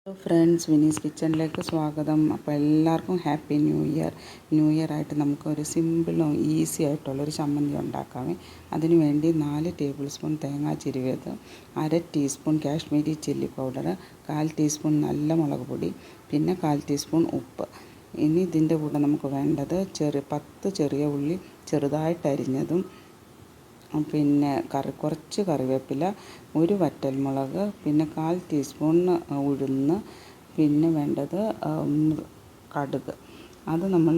Hello friends, Vinees കിച്ചണിലേക്ക് സ്വാഗതം. അപ്പോൾ എല്ലാവർക്കും ഹാപ്പി ന്യൂ ഇയർ ആയിട്ട് നമുക്കൊരു സിമ്പിളും ഈസി ആയിട്ടുള്ളൊരു ചമ്മന്തി ഉണ്ടാക്കാമേ. അതിനു വേണ്ടി 4 ടേബിൾ സ്പൂൺ തേങ്ങാ ചിരവിയത്, 1/2 teaspoon Kashmiri chilli powder, 1/4 teaspoon നല്ല മുളക് പൊടി, പിന്നെ 1/4 ടീസ്പൂൺ ഉപ്പ്. ഇനി ഇതിൻ്റെ കൂടെ നമുക്ക് വേണ്ടത് 10 ചെറിയ ഉള്ളി ചെറുതായിട്ട് അരിഞ്ഞതും, പിന്നെ കുറച്ച് കറിവേപ്പില, ഒരു വറ്റൽമുളക്, പിന്നെ 1/4 ടീസ്പൂൺ ഉഴുന്ന്, പിന്നെ വേണ്ടത് കടുക്. അത് നമ്മൾ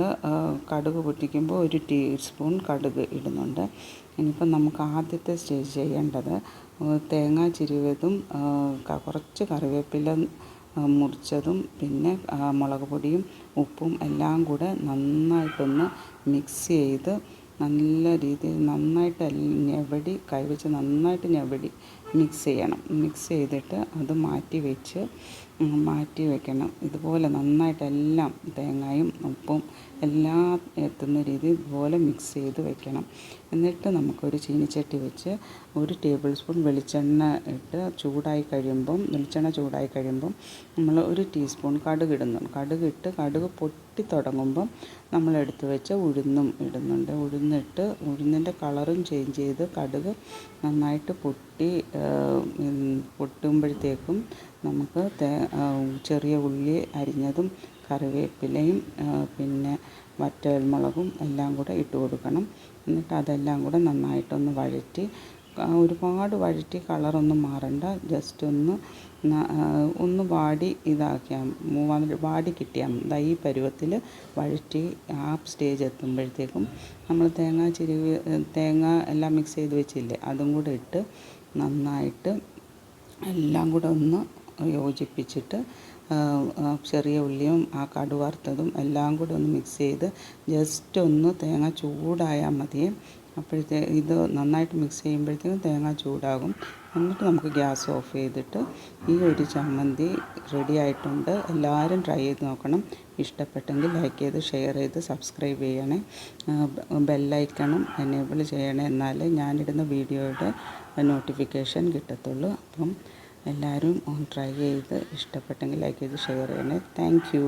കടുക് പൊട്ടിക്കുമ്പോൾ 1 ടീസ്പൂൺ കടുക് ഇടുന്നുണ്ട്. ഇനിയിപ്പം നമുക്ക് ആദ്യത്തെ സ്റ്റേജ് ചെയ്യേണ്ടത് തേങ്ങ ചിരവിയതും കുറച്ച് കറിവേപ്പില മുറിച്ചതും, പിന്നെ മുളക് പൊടിയും ഉപ്പും എല്ലാം കൂടെ നന്നായിട്ടൊന്ന് മിക്സ് ചെയ്ത് നല്ല രീതിയിൽ നന്നായിട്ട് കൈവച്ച് നന്നായിട്ട് ഞവടി മിക്സ് ചെയ്യണം. മിക്സ് ചെയ്തിട്ട് അത് മാറ്റി വെക്കണം. ഇതുപോലെ നന്നായിട്ടെല്ലാം തേങ്ങയും ഉപ്പും എല്ലാം എത്തുന്ന രീതിയിൽ ഇതുപോലെ മിക്സ് ചെയ്ത് വെക്കണം. എന്നിട്ട് നമുക്കൊരു ചീനിച്ചട്ടി വെച്ച് 1 ടേബിൾ സ്പൂൺ വെളിച്ചെണ്ണ ഇട്ട് വെളിച്ചെണ്ണ ചൂടായി കഴിയുമ്പം നമ്മൾ 1 ടീസ്പൂൺ കടുക് ഇടുന്നു. കടുക് പൊട്ടി തുടങ്ങുമ്പം നമ്മളെടുത്ത് വെച്ച ഉഴുന്നും ഇടുന്നുണ്ട്. ഉഴുന്നിൻ്റെ കളറും ചേഞ്ച് ചെയ്ത് കടുക് നന്നായിട്ട് പൊട്ടുമ്പോഴത്തേക്കും നമുക്ക് ചെറിയ ഉള്ളി അരിഞ്ഞതും കറിവേപ്പിലയും പിന്നെ വറ്റൽമുളകും എല്ലാം കൂടെ ഇട്ട് കൊടുക്കണം. എന്നിട്ട് അതെല്ലാം കൂടെ നന്നായിട്ടൊന്ന് വഴറ്റി, ഒരുപാട് വഴറ്റി കളറൊന്നും മാറണ്ട, ജസ്റ്റ് ഒന്ന് വാടി കിട്ടിയാൽ ഈ പരുവത്തിൽ വഴറ്റി ആ സ്റ്റേജ് എത്തുമ്പോഴത്തേക്കും നമ്മൾ തേങ്ങ എല്ലാം മിക്സ് ചെയ്ത് വെച്ചില്ലേ, അതും കൂടെ ഇട്ട് നന്നായിട്ട് എല്ലാം കൂടെ ഒന്ന് യോജിപ്പിച്ചിട്ട് ചെറിയ ഉള്ളിയും ആ കടുക് വറുത്തതും എല്ലാം കൂടെ ഒന്ന് മിക്സ് ചെയ്ത് ജസ്റ്റ് ഒന്ന് തേങ്ങ ചൂടായാൽ മതിയേ. ഇത് നന്നായിട്ട് മിക്സ് ചെയ്യുമ്പോഴത്തേക്കും തേങ്ങ ചൂടാകും. എന്നിട്ട് നമുക്ക് ഗ്യാസ് ഓഫ് ചെയ്തിട്ട് ഈ ഒരു ചമ്മന്തി റെഡി ആയിട്ടുണ്ട്. എല്ലാവരും ട്രൈ ചെയ്ത് നോക്കണം. ഇഷ്ടപ്പെട്ടെങ്കിൽ ലൈക്ക് ചെയ്ത് ഷെയർ ചെയ്ത് സബ്സ്ക്രൈബ് ചെയ്യണേ. ബെല്ലൈക്കണും എനേബിൾ ചെയ്യണേ, എന്നാലേ ഞാനിടുന്ന വീഡിയോയുടെ നോട്ടിഫിക്കേഷൻ കിട്ടത്തുള്ളൂ. അപ്പം എല്ലാവരും ട്രൈ ചെയ്ത് ഇഷ്ടപ്പെട്ടെങ്കിൽ ലൈക്ക് ചെയ്ത് ഷെയർ ചെയ്യണേ. Thank you.